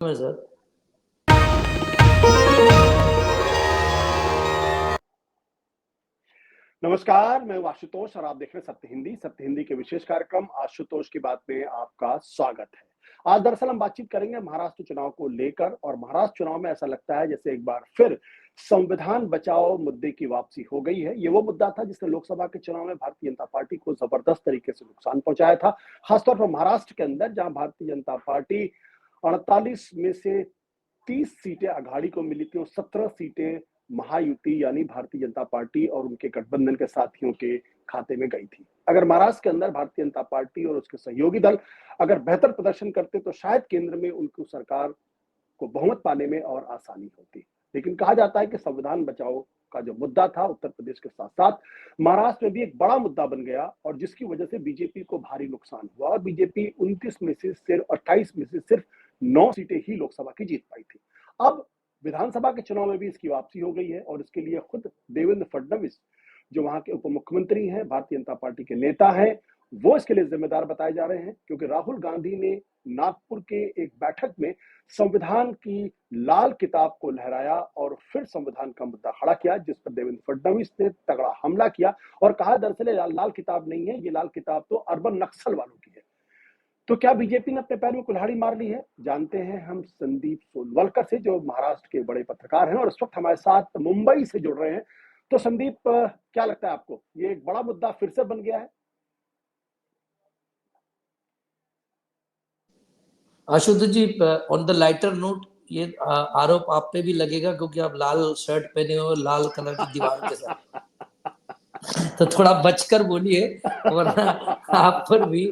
Sir. नमस्कार, मैं आशुतोष और आप देख रहे हैं सत्य हिंदी के विशेष कार्यक्रम आशुतोष की बात में आपका स्वागत है। आज दरअसल हम बातचीत करेंगे महाराष्ट्र चुनाव को लेकर और महाराष्ट्र चुनाव में ऐसा लगता है जैसे एक बार फिर संविधान बचाओ मुद्दे की वापसी हो गई है। ये वो मुद्दा था जिसने लोकसभा के चुनाव में भारतीय जनता पार्टी को जबरदस्त तरीके से नुकसान पहुंचाया था, खासतौर पर महाराष्ट्र के अंदर जहां भारतीय जनता पार्टी 48 में से 30 सीटें अघाड़ी को मिली थी और 17 सीटें महायुति यानी भारतीय जनता पार्टी और उनके गठबंधन के साथियों के खाते में गई थी। अगर महाराष्ट्र के अंदर भारतीय जनता पार्टी और उसके सहयोगी दल अगर बेहतर प्रदर्शन करते तो शायद केंद्र में उनकी सरकार को बहुमत पाने में और आसानी होती। लेकिन कहा जाता है कि संविधान बचाओ का जो मुद्दा था उत्तर प्रदेश के साथ साथ महाराष्ट्र में भी एक बड़ा मुद्दा बन गया और जिसकी वजह से बीजेपी को भारी नुकसान हुआ और बीजेपी 29 में से सिर्फ 28 में से सिर्फ 9 सीटें ही लोकसभा की जीत पाई थी। अब विधानसभा के चुनाव में भी इसकी वापसी हो गई है और इसके लिए खुद देवेंद्र फडणवीस जो वहां के उप मुख्यमंत्री हैं, भारतीय जनता पार्टी के नेता हैं, वो इसके लिए जिम्मेदार बताए जा रहे हैं क्योंकि राहुल गांधी ने नागपुर के एक बैठक में संविधान की लाल किताब को लहराया और फिर संविधान का मुद्दा खड़ा किया, जिस पर देवेंद्र फडणवीस ने तगड़ा हमला किया और कहा दरअसल लाल किताब नहीं है, ये लाल किताब तो अर्बन नक्सल वालों की है। तो क्या बीजेपी ने अपने पैर में कुल्हाड़ी मार ली है? जानते हैं हम संदीप सोनवलकर से जो महाराष्ट्र के बड़े पत्रकार हैं और इस वक्त हमारे साथ मुंबई से जुड़ रहे हैं। तो संदीप, क्या लगता है आपको, ये एक बड़ा मुद्दा फिर से बन गया है? आशुतोष जी, ऑन द लाइटर नोट, ये आरोप आप पे भी लगेगा क्योंकि आप लाल शर्ट पहने हो लाल कलर की दीवार के साथ तो थोड़ा बचकर बोलिए वरना आप पर भी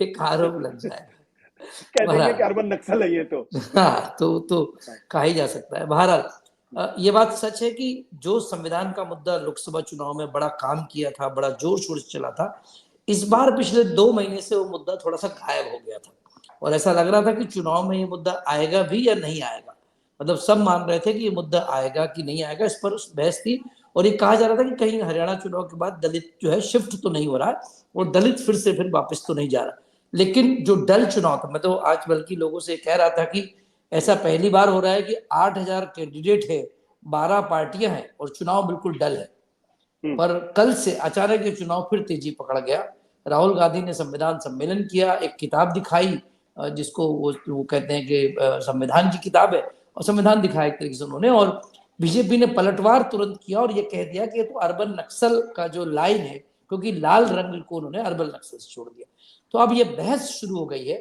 एक आरोप लग जाएगा। कह देंगे कि अर्बन नक्सल है ये तो। हाँ, तो कहा ही जा सकता है। बहरहाल ये बात सच है कि जो संविधान का मुद्दा लोकसभा चुनाव में बड़ा काम किया था, बड़ा जोर शोर से चला था, इस बार पिछले 2 महीने से वो मुद्दा थोड़ा सा गायब हो गया था और ऐसा लग रहा था कि चुनाव में ये मुद्दा आएगा भी या नहीं आएगा। मतलब सब मान रहे थे कि ये मुद्दा आएगा कि नहीं आएगा, इस पर बहस थी और ये कहा जा रहा था कि कहीं हरियाणा चुनाव के बाद दलित जो है शिफ्ट तो नहीं हो रहा है और दलित फिर वापस तो नहीं जा रहा। लेकिन जो डल चुनाव था, मैं तो आज बल्कि लोगों से कह रहा था कि ऐसा पहली बार हो रहा है कि 8,000 कैंडिडेट है, 12 पार्टियां हैं और चुनाव बिल्कुल डल है। पर कल से अचानक ये चुनाव फिर तेजी पकड़ गया। राहुल गांधी ने संविधान सम्मेलन किया, एक किताब दिखाई जिसको वो कहते हैं कि संविधान की किताब है और संविधान दिखाया एक तरीके से उन्होंने, और बीजेपी ने पलटवार तुरंत किया और ये कह दिया कि ये तो अर्बन नक्सल का जो लाइन है, क्योंकि लाल रंग को उन्होंने अर्बन नक्सल से छोड़ दिया। तो अब ये बहस शुरू हो गई है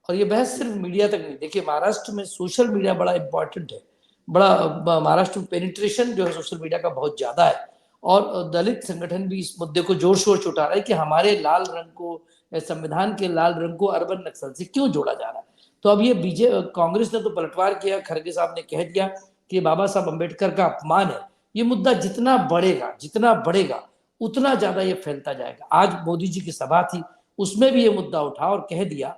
और ये बहस सिर्फ मीडिया तक नहीं। देखिए, महाराष्ट्र में सोशल मीडिया बड़ा इंपॉर्टेंट है, बड़ा महाराष्ट्र में पेनिट्रेशन जो है सोशल मीडिया का बहुत ज्यादा है और दलित संगठन भी इस मुद्दे को जोर शोर से उठा रहा है कि हमारे लाल रंग को, संविधान के लाल रंग को अर्बन नक्सल से क्यों जोड़ा जा रहा है। तो अब ये कांग्रेस ने तो पलटवार किया, खड़गे साहब ने कह दिया कि बाबा साहब अम्बेडकर का अपमान है। ये मुद्दा जितना बढ़ेगा उतना ज्यादा ये फैलता जाएगा। आज मोदी जी की सभा थी, उसमें भी ये मुद्दा उठा और कह दिया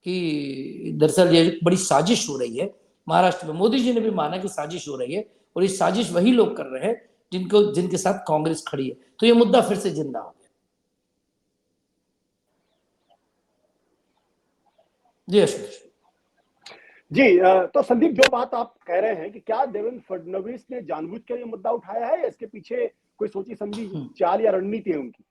कि दरअसल ये बड़ी साजिश हो रही है महाराष्ट्र में। मोदी जी ने भी माना कि साजिश हो रही है और ये साजिश वही लोग कर रहे हैं जिनके साथ कांग्रेस खड़ी है। तो ये मुद्दा फिर से जिंदा हो गया। जी अशोक जी, तो संदीप, जो बात आप कह रहे हैं कि क्या देवेंद्र फडणवीस ने जानबूझकर ये मुद्दा उठाया है या इसके पीछे कोई सोची समझी चाल या रणनीति है उनकी?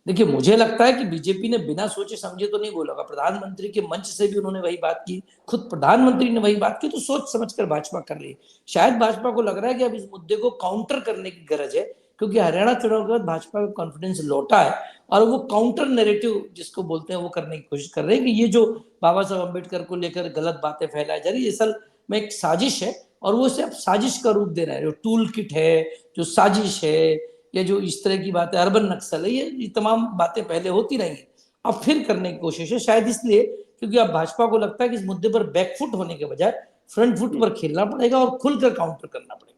देखिए, मुझे लगता है कि बीजेपी ने बिना सोचे समझे तो नहीं बोला होगा। प्रधानमंत्री के मंच से भी उन्होंने वही बात की, खुद प्रधानमंत्री ने वही बात की, तो सोच समझकर भाजपा कर रही है। शायद भाजपा को लग रहा है कि अब इस मुद्दे को काउंटर करने की गरज है, क्योंकि हरियाणा चुनाव के बाद भाजपा का कॉन्फिडेंस लौटा है और वो काउंटर नैरेटिव जिसको बोलते हैं वो करने की कोशिश कर रहे हैं कि ये जो बाबा साहब अम्बेडकर को लेकर गलत बातें फैलाई जा रही है, असल में एक साजिश है और वो इसे अब साजिश का रूप दे रहा है। जो टूल किट है, जो साजिश है, या जो इस तरह की बातें, अर्बन नक्सल है, ये तमाम बातें पहले होती रही हैं, अब फिर करने की कोशिश है। शायद इसलिए क्योंकि अब भाजपा को लगता है कि इस मुद्दे पर बैकफुट होने के बजाय फ्रंट फुट पर खेलना पड़ेगा और खुलकर काउंटर करना पड़ेगा।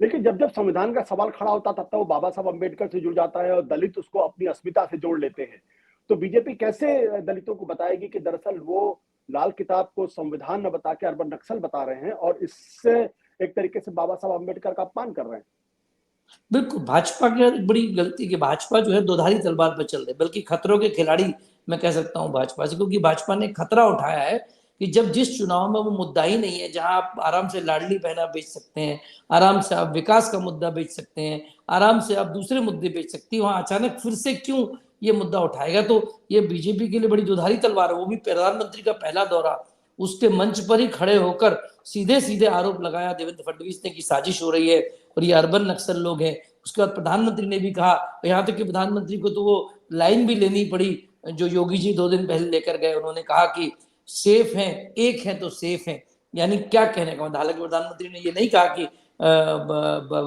लेकिन जब जब संविधान का सवाल खड़ा होता तब तक वो बाबा साहब अम्बेडकर से जुड़ जाता है और दलित उसको अपनी अस्मिता से जोड़ लेते हैं। तो बीजेपी कैसे दलितों को बताएगी कि दरअसल वो लाल किताब को संविधान न बता के अर्बन नक्सल बता रहे हैं और इससे एक तरीके से बाबा साहब अम्बेडकर का अपमान कर रहे हैं? बिल्कुल, भाजपा की बड़ी गलती कि भाजपा जो है दोधारी तलवार पर चल रही है, बल्कि खतरों के खिलाड़ी मैं कह सकता हूं भाजपा से, क्योंकि भाजपा ने खतरा उठाया है कि जब जिस चुनाव में वो मुद्दा ही नहीं है, जहां आप आराम से लाडली बहना बेच सकते हैं, आराम से आप विकास का मुद्दा बेच सकते हैं, आराम से आप दूसरे मुद्दे बेच सकते हैं, वहां अचानक फिर से क्यों ये मुद्दा उठाएगा? तो ये बीजेपी के लिए बड़ी दुधारी तलवार है। वो भी प्रधानमंत्री का पहला दौरा, उसके मंच पर ही खड़े होकर सीधे सीधे आरोप लगाया देवेंद्र फडणवीस ने कि साजिश हो रही है और ये अर्बन नक्सल लोग हैं। उसके बाद प्रधानमंत्री ने भी कहा, यहाँ तक कि प्रधानमंत्री को तो वो लाइन भी लेनी पड़ी जो योगी जी 2 दिन पहले लेकर गए। उन्होंने कहा कि सेफ हैं, एक हैं तो सेफ हैं। यानी क्या कहने का मतलब? हालांकि प्रधानमंत्री ने ये नहीं कहा कि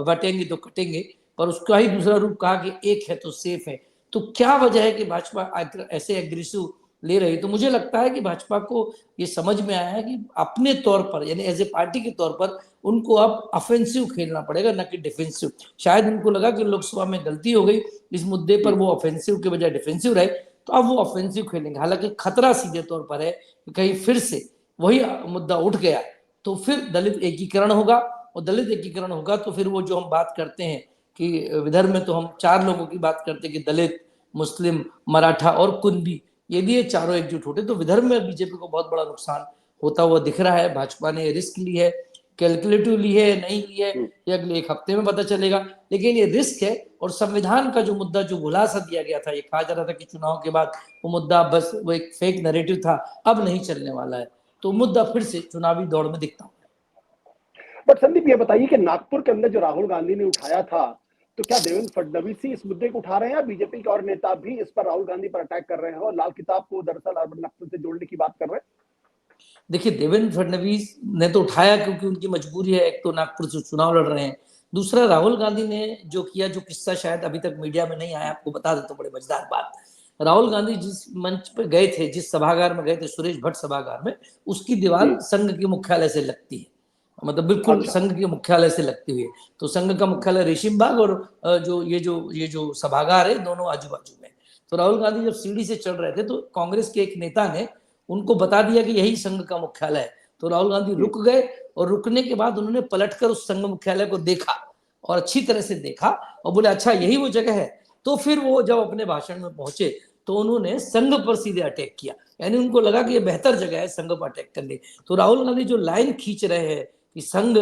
बटेंगे तो कटेंगे, पर उसका ही दूसरा रूप कहा कि एक है तो सेफ है। तो क्या वजह है कि भाजपा ऐसे एग्रेसिव ले रही? तो मुझे लगता है कि भाजपा को ये समझ में आया है कि अपने तौर पर, यानी एज ए पार्टी के तौर पर उनको अब ऑफेंसिव खेलना पड़ेगा, न कि डिफेंसिव। शायद उनको लगा कि लोकसभा में गलती हो गई, इस मुद्दे पर वो ऑफेंसिव के बजाय डिफेंसिव रहे, तो अब वो ऑफेंसिव खेलेंगे। हालांकि खतरा सीधे तौर पर है कि कहीं फिर से वही मुद्दा उठ गया तो फिर दलित एकीकरण होगा, और दलित एकीकरण होगा तो फिर वो जो हम बात करते हैं कि विदर्भ में तो हम 4 लोगों की बात करते हैं कि दलित, मुस्लिम, मराठा और कुनबी, यदि ये चारों एकजुट होते तो विदर्भ में बीजेपी को बहुत बड़ा नुकसान होता हुआ दिख रहा है। भाजपा ने रिस्क ली है, कैलकुलेटिव ली है, नहीं ली है, ये अगले 1 हफ्ते में पता चलेगा। लेकिन ये रिस्क है, और संविधान का जो मुद्दा जो खुलासा दिया गया था, ये कहा जा रहा था कि चुनाव के बाद वो मुद्दा बस वो एक फेक नैरेटिव था, अब नहीं चलने वाला है, तो मुद्दा फिर से चुनावी दौड़ में दिखता हूँ। बट संदीप ये बताइए कि नागपुर के अंदर जो राहुल गांधी ने उठाया था, तो क्या देवेंद्र फडणवीस ही इस मुद्दे को उठा रहे हैं या बीजेपी के और नेता भी इस पर राहुल गांधी पर अटैक कर रहे हैं और लाल किताब को दरअसल अर्बन नक्सल से जोड़ने की बात कर रहे हैं? देखिए, देवेंद्र फडणवीस ने तो उठाया क्योंकि उनकी मजबूरी है, एक तो नागपुर से चुनाव लड़ रहे हैं, दूसरा राहुल गांधी ने जो किया, जो किस्सा शायद अभी तक मीडिया में नहीं आया, आपको बता देता हूं, बड़े मजेदार बात। राहुल गांधी जिस मंच पे गए थे, जिस सभागार में गए थे, सुरेश भट्ट सभागार में, उसकी दीवार संघ के मुख्यालय से लगती है, मतलब बिल्कुल अच्छा। संघ के मुख्यालय से लगती हुई है। तो संघ का मुख्यालय रेशिम बाग और जो सभागार है, दोनों आजू बाजू में। तो राहुल गांधी जब सीढ़ी से चढ़ रहे थे तो कांग्रेस के एक नेता ने उनको बता दिया कि यही संघ का मुख्यालय है। तो राहुल गांधी रुक गए, और रुकने के बाद उन्होंने पलटकर उस संघ मुख्यालय को देखा, और अच्छी तरह से देखा, और बोले अच्छा यही वो जगह है। तो फिर वो जब अपने भाषण में पहुंचे तो उन्होंने संघ पर सीधे अटैक किया, यानी उनको लगा कि ये बेहतर जगह है संघ पर अटैक करने। तो राहुल गांधी जो लाइन खींच रहे हैं कि संघ,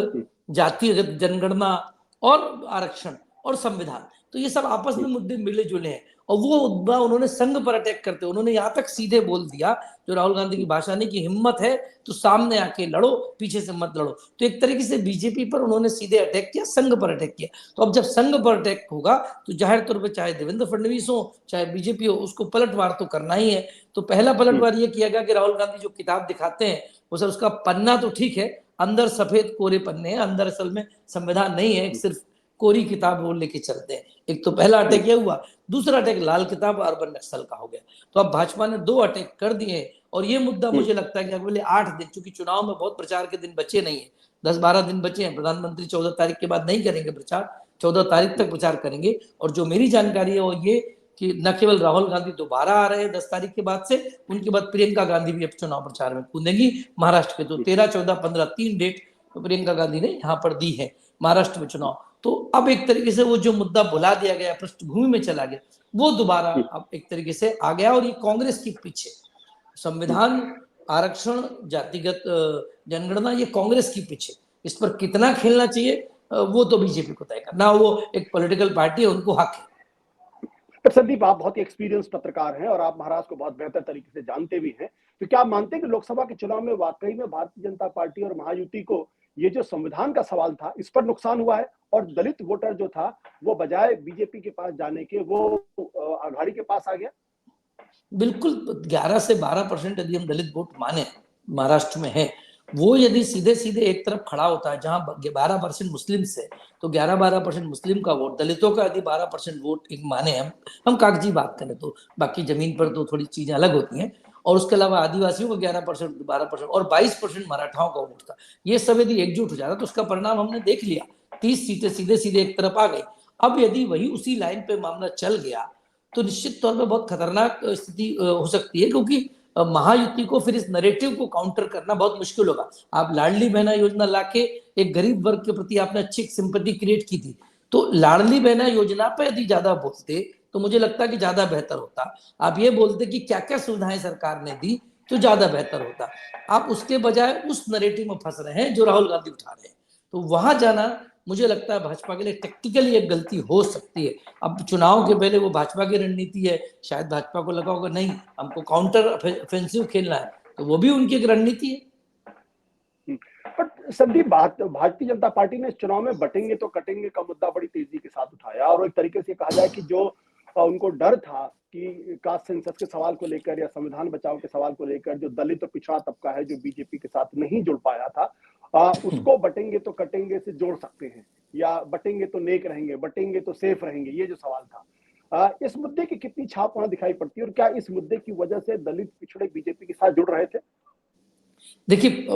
जातीय जनगणना और आरक्षण और संविधान, तो ये सब आपस में मुद्दे मिले जुले हैं, और वो मुद्दा उन्होंने संघ पर अटैक करते, उन्होंने यहाँ तक सीधे बोल दिया, जो राहुल गांधी की भाषा नहीं, कि हिम्मत है तो सामने आके लड़ो, पीछे से मत लड़ो। तो एक तरीके से बीजेपी पर उन्होंने सीधे अटैक किया, संघ पर अटैक किया। तो अब जब संघ पर अटैक होगा तो जाहिर तौर पर चाहे देवेंद्र फडणवीस हो चाहे बीजेपी हो, उसको पलटवार तो करना ही है। तो पहला पलटवार ये किया गया कि राहुल गांधी जो किताब दिखाते हैं, वो सर उसका पन्ना तो ठीक है, अंदर सफेद कोरे पन्ने हैं, अंदर असल में संविधान नहीं है, एक सिर्फ कोरी किताब वो लेके चलते हैं। एक तो पहला अटैक ये हुआ, दूसरा अटैक लाल किताब अर्बन नक्सल का हो गया। तो अब भाजपा ने 2 अटैक कर दिए, और ये मुद्दा मुझे लगता है कि अगले 8 दिन, चूंकि चुनाव में बहुत प्रचार के दिन बचे नहीं है, 10-12 दिन बचे हैं, प्रधानमंत्री 14 तारीख के बाद नहीं करेंगे प्रचार, 14 तारीख तक प्रचार करेंगे। और जो मेरी जानकारी है वो ये कि न केवल राहुल गांधी दोबारा आ रहे हैं 10 तारीख के बाद से, उनके बाद प्रियंका गांधी भी अब चुनाव प्रचार में कूदेंगी महाराष्ट्र के। तो 13, 14, 15 3 डेट प्रियंका गांधी ने यहाँ पर दी है महाराष्ट्र में चुनाव। तो अब एक तरीके से वो जो मुद्दा भुला दिया गया, पृष्ठभूमि में चला गया, वो दोबारा अब एक तरीके से आ गया, और ये कांग्रेस के पीछे संविधान, आरक्षण, जातिगत जनगणना, ये कांग्रेस के पीछे। इस पर कितना खेलना चाहिए वो तो बीजेपी को तय करना, वो एक पॉलिटिकल पार्टी है, उनको हक है। पर संदीप, आप बहुत ही एक्सपीरियंस पत्रकार हैं और आप महाराष्ट्र को बहुत बेहतर तरीके से जानते भी हैं, तो क्या आप मानते हैं कि लोकसभा के चुनाव में वाकई में भारतीय जनता पार्टी और महायुति को ये जो संविधान का सवाल था, इस पर नुकसान हुआ है, और दलित वोटर जो था वो बजाय बीजेपी के पास जाने के वो आघाड़ी के पास आ गया? बिल्कुल, 11 से 12% यदि हम दलित वोट माने महाराष्ट्र में है, वो यदि सीधे सीधे एक तरफ खड़ा होता है, जहां 12% मुस्लिम से, तो 11-12% मुस्लिम का वोट, दलितों का यदि 12% वोट एक माने, हम कागजी बात करें तो, बाकी जमीन पर तो थोड़ी चीजें अलग होती हैं, और उसके अलावा आदिवासियों का 11%, 12% और 22% मराठाओं का वोट था, ये सब यदि एकजुट हो जाता तो उसका परिणाम हमने देख लिया, 30 सीटें सीधे सीधे एक तरफ आ गई। अब यदि वही उसी लाइन पे मामला चल गया तो निश्चित तौर पे बहुत खतरनाक स्थिति हो सकती है, क्योंकि महायुति को फिर इस नैरेटिव को काउंटर करना बहुत मुश्किल होगा। आप लाडली बहना योजना लाके एक गरीब वर्ग के प्रति आपने अच्छी सिंपैथी क्रिएट की थी, तो लाडली बहना योजना पे यदि ज्यादा बोलते तो मुझे लगता है कि ज्यादा बेहतर होता। आप ये बोलते कि क्या क्या सुविधाएं सरकार ने दी, तो ज्यादा बेहतर होता। आप उसके बजाय उस नरेटिव में फंस रहे हैं जो राहुल गांधी उठा रहे हैं, तो वहां जाना मुझे लगता है भाजपा के लिए टेक्टिकली एक गलती हो सकती है। अब चुनाव के पहले वो भाजपा की रणनीति है, शायद भाजपा को लगा होगा नहीं हमको काउंटर ऑफेंसिव खेलना है, तो वो भी उनकी एक रणनीति है। बट संदीप, बात भारतीय जनता पार्टी ने इस चुनाव में बटेंगे तो कटेंगे का मुद्दा बड़ी तेजी के साथ उठाया, और एक तरीके से कहा जाए कि जो उनको डर था कि कास्ट सेंसस के सवाल को लेकर या संविधान बचाओ के सवाल को लेकर, जो दलित और पिछड़ा तबका है जो बीजेपी के साथ नहीं जुड़ पाया था, उसको बटेंगे तो कटेंगे से जोड़ सकते हैं, या बटेंगे तो नेक रहेंगे, बटेंगे तो सेफ रहेंगे, ये जो सवाल था, इस मुद्दे की कितनी छाप वहां दिखाई पड़ती है, और क्या इस मुद्दे की वजह से दलित पिछड़े बीजेपी के साथ जुड़ रहे थे? देखिए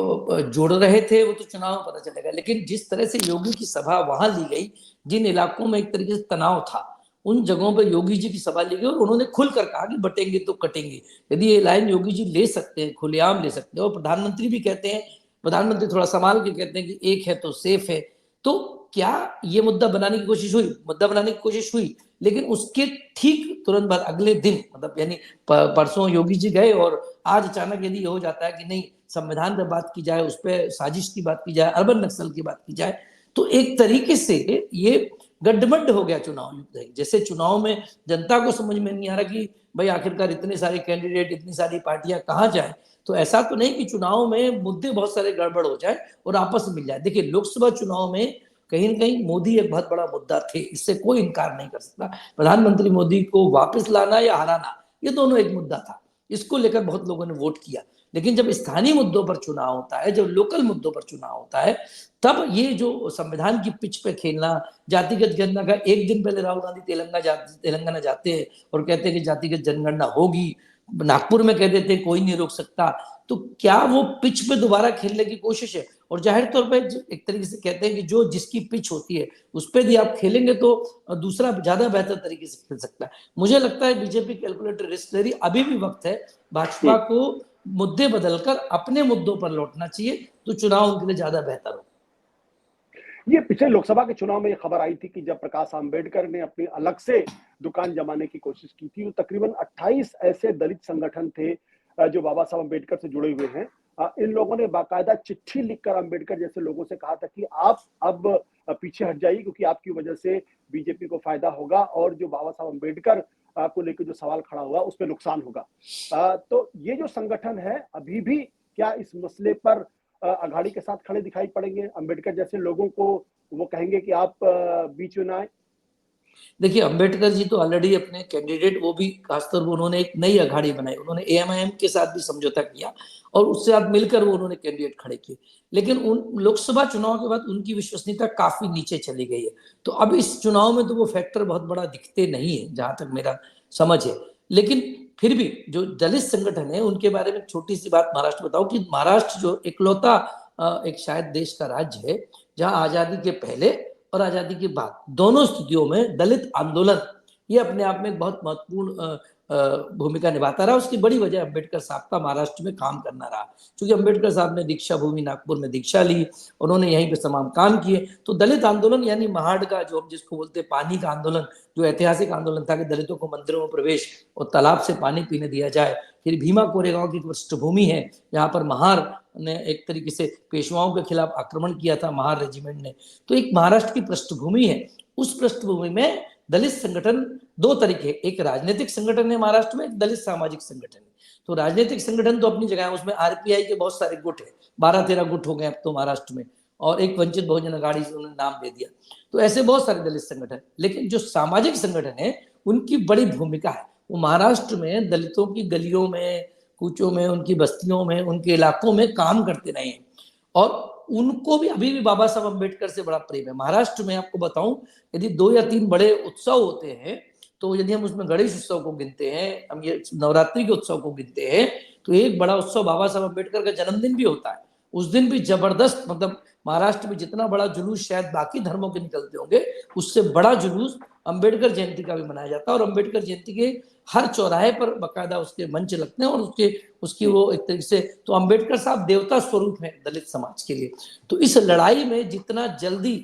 जोड़ रहे थे वो तो चुनाव में पता चलेगा, लेकिन जिस तरह से योगी की सभा वहां ली गई, जिन इलाकों में एक तरीके से तनाव था, उन जगहों पर योगी जी की सभा ली गई और उन्होंने खुलकर कहा कि बटेंगे तो कटेंगे। यदि ये लाइन योगी जी ले सकते हैं, खुलेआम ले सकते हैं, और प्रधानमंत्री भी कहते हैं, प्रधानमंत्री थोड़ा संभाल के कहते हैं कि एक है तो सेफ है, तो क्या ये मुद्दा बनाने की कोशिश हुई? मुद्दा बनाने की कोशिश हुई, लेकिन उसके ठीक तुरंत बाद अगले दिन, मतलब यानी परसों योगी जी गए और आज अचानक यदि हो जाता है कि नहीं संविधान पर बात की जाए, उस पर साजिश की बात की जाए, अर्बन नक्सल की बात की जाए, तो एक तरीके से ये गड्ढमड्ढ हो गया चुनाव युद्ध। जैसे चुनाव में जनता को समझ में नहीं आ रहा कि भाई आखिरकार इतने सारे कैंडिडेट, इतनी सारी पार्टियां कहाँ जाए, तो ऐसा तो नहीं कि चुनाव में मुद्दे बहुत सारे गड़बड़ हो जाए और आपस में मिल जाए। देखिए लोकसभा चुनाव में कहीं ना कहीं मोदी एक बहुत बड़ा मुद्दा थे, इससे कोई इनकार नहीं कर सकता। प्रधानमंत्री मोदी को वापस लाना या हराना, ये दोनों एक मुद्दा था, इसको लेकर बहुत लोगों ने वोट किया। लेकिन जब स्थानीय मुद्दों पर चुनाव होता है, जब लोकल मुद्दों पर चुनाव होता है, तब ये जो संविधान की पिच पे खेलना, जातिगत जनगणना का एक दिन पहले राहुल गांधी तेलंगाना जाते हैं और कहते हैं कि जातिगत जनगणना होगी, नागपुर में कह देते कोई नहीं रोक सकता, तो क्या वो पिच पे दोबारा खेलने की कोशिश है? और जाहिर तौर पे एक तरीके से कहते हैं कि जो जिसकी पिच होती है उस पर भी आप खेलेंगे तो दूसरा ज्यादा बेहतर तरीके से खेल सकता है। मुझे लगता है बीजेपी कैलकुलेटर रिस्क ले रही, अभी भी वक्त है भाजपा को मुद्दे बदलकर अपने मुद्दों पर लौटना चाहिए, तो चुनाव उनके लिए ज्यादा बेहतर हो। ये पिछले लोकसभा के चुनाव में ये खबर आई थी कि जब प्रकाश आंबेडकर ने अपनी अलग से दुकान जमाने की कोशिश की थी, तो तकरीबन 28 ऐसे दलित संगठन थे जो बाबा साहब अम्बेडकर से जुड़े हुए हैं। इन लोगों ने बाकायदा चिट्ठी लिखकर अम्बेडकर जैसे लोगों से कहा था कि आप अब पीछे हट जाइए, क्योंकि आपकी वजह से बीजेपी को फायदा होगा और जो बाबा साहब अम्बेडकर को लेकर जो सवाल खड़ा हुआ उस पर नुकसान होगा। तो ये जो संगठन है अभी भी क्या इस मसले पर अघाड़ी के साथ खड़े दिखाई पड़ेंगे? अम्बेडकर जैसे लोगों को वो कहेंगे कि आप बीच में ना आए? देखिए अम्बेडकर जी तो ऑलरेडी अपने कैंडिडेट, वो भी खासतौर पर उन्होंने एक नई अघाड़ी बनाई, उन्होंने एएमआईएम के साथ भी समझौता किया और उससे साथ मिलकर वो उन्होंने कैंडिडेट खड़े किए, लेकिन उन लोकसभा चुनाव के बाद उनकी विश्वसनीयता काफी नीचे चली गई है। तो अब इस चुनाव में तो वो फैक्टर बहुत बड़ा दिखते नहीं है जहां तक मेरा समझ है। लेकिन फिर भी जो दलित संगठन है उनके बारे में छोटी सी बात महाराष्ट्र बताऊं कि महाराष्ट्र जो इकलौता एक शायद देश का राज्य है जहां आजादी के पहले और आजादी के बाद दोनों स्थितियों में दलित आंदोलन ये अपने आप में बहुत महत्वपूर्ण भूमिका निभाता रहा। उसकी बड़ी वजह अम्बेडकर साहब का महाराष्ट्र में काम करना रहा, क्योंकि अम्बेडकर साहब ने दीक्षा भूमि नागपुर में दीक्षा ली, उन्होंने यहीं पे तमाम काम किए। तो दलित आंदोलन यानी महाड़ का जो हम जिसको बोलते हैं पानी का आंदोलन, जो ऐतिहासिक आंदोलन था कि दलितों को मंदिरों में प्रवेश और तालाब से पानी पीने दिया जाए। फिर भीमा कोरेगांव की पृष्ठभूमि है, यहाँ पर महार ने एक तरीके से पेशवाओं के खिलाफ आक्रमण किया था महार रेजिमेंट ने। तो एक महाराष्ट्र की पृष्ठभूमि है, उस पृष्ठभूमि में दलित संगठन दो तरीके, एक राजनीतिक संगठन है महाराष्ट्र में, एक दलित सामाजिक संगठन है। तो राजनीतिक संगठन तो अपनी जगह है, उसमें आरपीआई के बहुत सारे गुट है, 12-13 गुट हो गए अब तो महाराष्ट्र में, और एक वंचित बहुजन अघाड़ी से उन्होंने नाम दे दिया। तो ऐसे बहुत सारे दलित संगठन, लेकिन जो सामाजिक संगठन है उनकी बड़ी भूमिका है। वो महाराष्ट्र में दलितों की गलियों में, कूचों में, उनकी बस्तियों में, उनके इलाकों में काम करते रहे हैं, और उनको भी अभी भी बाबा साहब अम्बेडकर से बड़ा प्रेम है। महाराष्ट्र में आपको बताऊं, यदि 2 या 3 बड़े उत्सव होते हैं, तो यदि हम उसमें गणेश उत्सव को गिनते हैं, हम ये नवरात्रि के उत्सव को गिनते हैं, तो एक बड़ा उत्सव बाबा साहब अम्बेडकर का जन्मदिन भी होता है। उस दिन भी जबरदस्त, मतलब महाराष्ट्र में जितना बड़ा जुलूस शायद बाकी धर्मों के निकलते होंगे, उससे बड़ा जुलूस अम्बेडकर जयंती का भी मनाया जाता है। और अम्बेडकर जयंती के हर चौराहे पर बाकायदा उसके मंच लगते हैं, और उसकी वो एक तरीके से, तो अम्बेडकर साहब देवता स्वरूप हैं दलित समाज के लिए। तो इस लड़ाई में जितना जल्दी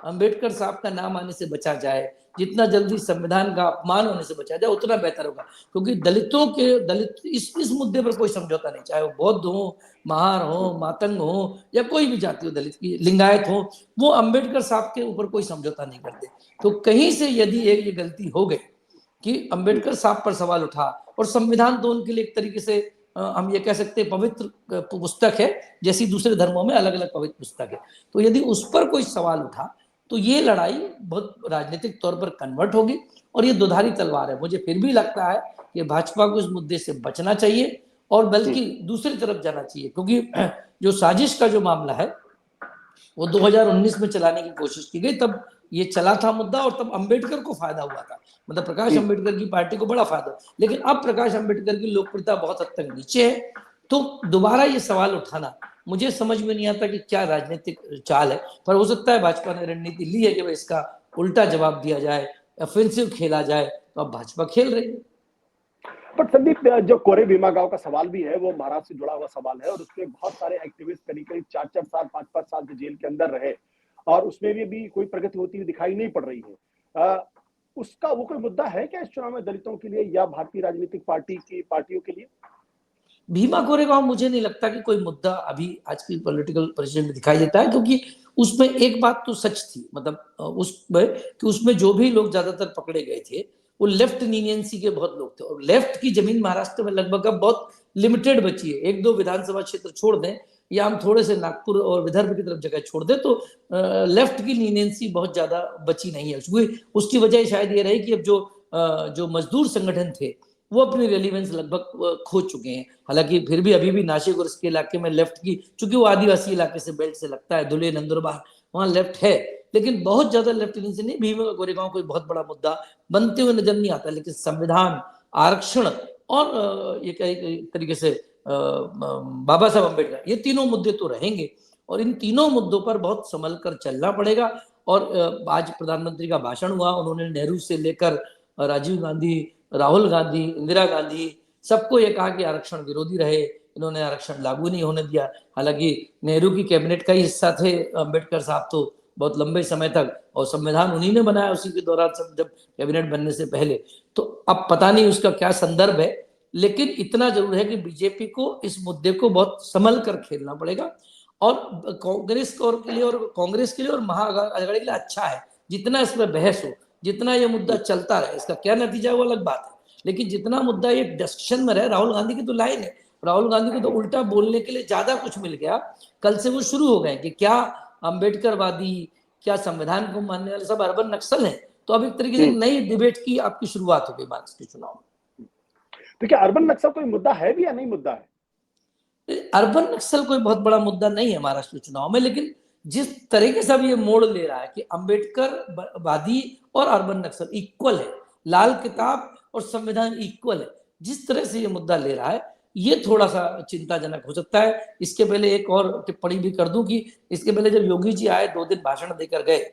अंबेडकर साहब का नाम आने से बचा जाए, जितना जल्दी संविधान का अपमान होने से बचा जाए उतना बेहतर होगा। क्योंकि दलित इस मुद्दे पर कोई समझौता नहीं, चाहे वो बौद्ध हो, महार हो, मातंग हो या कोई भी जाति हो, दलित की, लिंगायत हो, वो अंबेडकर साहब के ऊपर कोई समझौता नहीं करते। तो कहीं से यदि एक ये गलती हो गई कि अंबेडकर साहब पर सवाल उठा, और संविधान तो उनके लिए एक तरीके से हम ये कह सकते हैं पवित्र पुस्तक है, जैसी दूसरे धर्मों में अलग अलग पवित्र पुस्तक है। तो यदि उस पर कोई सवाल उठा तो ये लड़ाई बहुत राजनीतिक तौर पर कन्वर्ट होगी, और ये दुधारी तलवार है। मुझे फिर भी लगता है कि भाजपा को इस मुद्दे से बचना चाहिए और बल्कि दूसरी तरफ जाना चाहिए, क्योंकि जो साजिश का जो मामला है वो 2019 में चलाने की कोशिश की गई, तब ये चला था मुद्दा, और तब अंबेडकर को फायदा हुआ था, मतलब प्रकाश अंबेडकर की पार्टी को बड़ा फायदा। लेकिन अब प्रकाश अंबेडकर की लोकप्रियता बहुत हद तक नीचे है, तो दोबारा ये सवाल उठाना मुझे समझ में नहीं आता कि क्या राजनीतिक चाल है। पर हो सकता है भाजपा ने रणनीति ली है कि इसका उल्टा जवाब दिया जाए, ऑफेंसिव खेला जाए, तो अब भाजपा खेल रही है। बट संदीप, जो कोरे भीमा गांव का सवाल भी है वो महाराष्ट्र से जुड़ा हुआ सवाल है, और उसमें बहुत सारे एक्टिविस्ट करीब करीब 4-4 साल 5-5 साल से जेल के अंदर रहे, और उसमें भी कोई प्रगति होती हुई दिखाई नहीं पड़ रही है। उसका वो कोई मुद्दा है क्या इस चुनाव में दलितों के लिए या भारतीय राजनीतिक पार्टियों के लिए? भीमा कोरेगांव मुझे नहीं लगता कि कोई मुद्दा अभी आज की पॉलिटिकल परिस्थिति में दिखाई देता है, क्योंकि उसमें एक बात तो सच थी, मतलब उसमें जो भी लोग ज्यादातर पकड़े गए थे वो लेफ्ट लीनियंसी के बहुत लोग थे, और लेफ्ट की जमीन महाराष्ट्र में लगभग अब बहुत लिमिटेड बची है। 1-2 विधानसभा क्षेत्र छोड़ दें, या हम थोड़े से नागपुर और विदर्भ की तरफ जगह छोड़ दें, तो लेफ्ट की लीनियंसी बहुत ज्यादा बची नहीं है। उसकी वजह शायद ये रही कि अब जो मजदूर संगठन थे वो अपनी रेलिवेंस लगभग खो चुके हैं। हालांकि फिर भी अभी भी नासिक और इसके इलाके में लेफ्ट की, चूंकि वो आदिवासी इलाके से बेल्ट से लगता है, धुले नंदुरबार, वहां लेफ्ट है, लेकिन बहुत ज्यादा लेफ्ट से नहीं। भीमा कोरेगांव कोई बहुत बड़ा मुद्दा बनते हुए नजर नहीं आता, लेकिन संविधान, आरक्षण और ये तरीके से बाबा साहब अम्बेडकर, ये तीनों मुद्दे तो रहेंगे, और इन तीनों मुद्दों पर बहुत संभल कर चलना पड़ेगा। और आज प्रधानमंत्री का भाषण हुआ, उन्होंने नेहरू से लेकर राजीव गांधी, राहुल गांधी, इंदिरा गांधी, सबको ये कहा कि आरक्षण विरोधी रहे, इन्होंने आरक्षण लागू नहीं होने दिया। हालांकि नेहरू की कैबिनेट का ही हिस्सा थे अंबेडकर साहब तो बहुत लंबे समय तक, और संविधान उन्हीं ने बनाया उसी के दौरान, जब कैबिनेट बनने से पहले। तो अब पता नहीं उसका क्या संदर्भ है, लेकिन इतना जरूर है कि बीजेपी को इस मुद्दे को बहुत संभल कर खेलना पड़ेगा। और कांग्रेस के लिए और महाअघाड़ी के लिए अच्छा है जितना इस पर बहस हो, जितना ये मुद्दा चलता रहे। इसका क्या नतीजा है वो अलग बात है, लेकिन जितना मुद्दा ये डिस्कशन में रहे, राहुल गांधी की तो लाइन है, राहुल गांधी को तो उल्टा बोलने के लिए ज्यादा कुछ मिल गया। कल से वो शुरू हो गए कि क्या अंबेडकरवादी, क्या संविधान को मानने वाले सब अर्बन नक्सल हैं। तो अब एक तरीके से नई डिबेट की आपकी शुरुआत हो गई महाराष्ट्र के चुनाव में। तो क्या अर्बन नक्सल कोई मुद्दा है भी या नहीं मुद्दा है? अर्बन नक्सल कोई बहुत बड़ा मुद्दा नहीं है महाराष्ट्र चुनाव में, लेकिन जिस तरीके से अब ये मोड़ ले रहा है कि अंबेडकर वादी और अर्बन नक्सल इक्वल है, लाल किताब और संविधान इक्वल है, जिस तरह से ये मुद्दा ले रहा है, ये थोड़ा सा चिंताजनक हो सकता है। इसके पहले एक और टिप्पणी भी कर दूं कि इसके पहले जब योगी जी आए, 2 दिन भाषण देकर गए,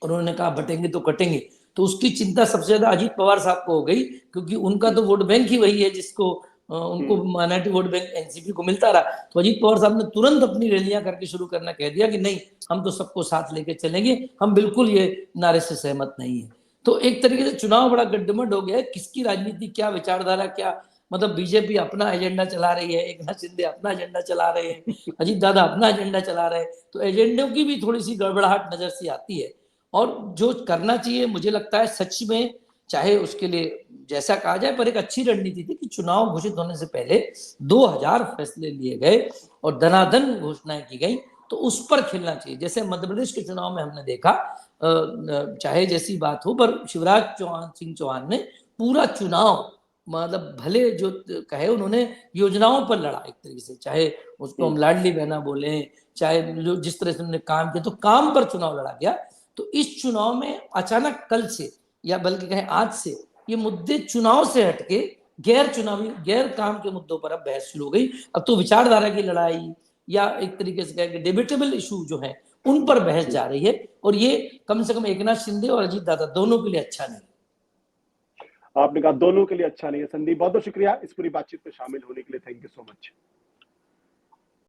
उन्होंने कहा बटेंगे तो कटेंगे, तो उसकी चिंता सबसे ज्यादा अजीत पवार साहब को हो गई, क्योंकि उनका तो वोट बैंक ही वही है जिसको उनको माइनॉरिटी वोट बैंक एनसीपी को मिलता रहा। तो अजीत पवार साहब ने तुरंत अपनी रैलियां करके शुरू करना कह दिया कि नहीं, हम तो सबको साथ लेके चलेंगे, हम बिल्कुल ये नारे से सहमत नहीं है। तो एक तरीके से चुनाव बड़ा गड्ढमड हो गया है, किसकी राजनीति, क्या विचारधारा, क्या मतलब बीजेपी अपना एजेंडा चला रही है, एकनाथ शिंदे अपना एजेंडा चला रहे हैं, अजीत दादा अपना एजेंडा चला रहे हैं, तो एजेंडों की भी थोड़ी सी गड़बड़ाहट नजर से आती है। और जो करना चाहिए मुझे लगता है सच में, चाहे उसके लिए जैसा कहा जाए, पर एक अच्छी रणनीति थी कि चुनाव घोषित होने से पहले 2000 फैसले लिए गए और धनाधन घोषणाएं की गई, तो उस पर खेलना चाहिए। जैसे मध्य प्रदेश के चुनाव में हमने देखा, चाहे जैसी बात हो, पर शिवराज सिंह चौहान ने पूरा चुनाव, मतलब भले जो कहे, उन्होंने योजनाओं पर लड़ा एक तरीके से, चाहे उसको हम लाडली बहना बोले, चाहे जो जिस तरह से उन्होंने काम किया, तो काम पर चुनाव लड़ा गया। तो इस चुनाव में अचानक कल से, या बल्कि कहें आज से, ये मुद्दे चुनाव से हटके गैर चुनावी, गैर काम के मुद्दों पर अब बहस शुरू हो गई। अब तो विचारधारा की लड़ाई या एक तरीके से कहें डिबेटेबल इशू जो है उन पर बहस जा रही है, और ये कम से कम एकनाथ शिंदे और अजीत दादा दोनों के लिए अच्छा नहीं। आपने कहा दोनों के लिए अच्छा नहीं है। संदीप, बहुत बहुत शुक्रिया इस पूरी बातचीत में शामिल होने के लिए। Thank you so much.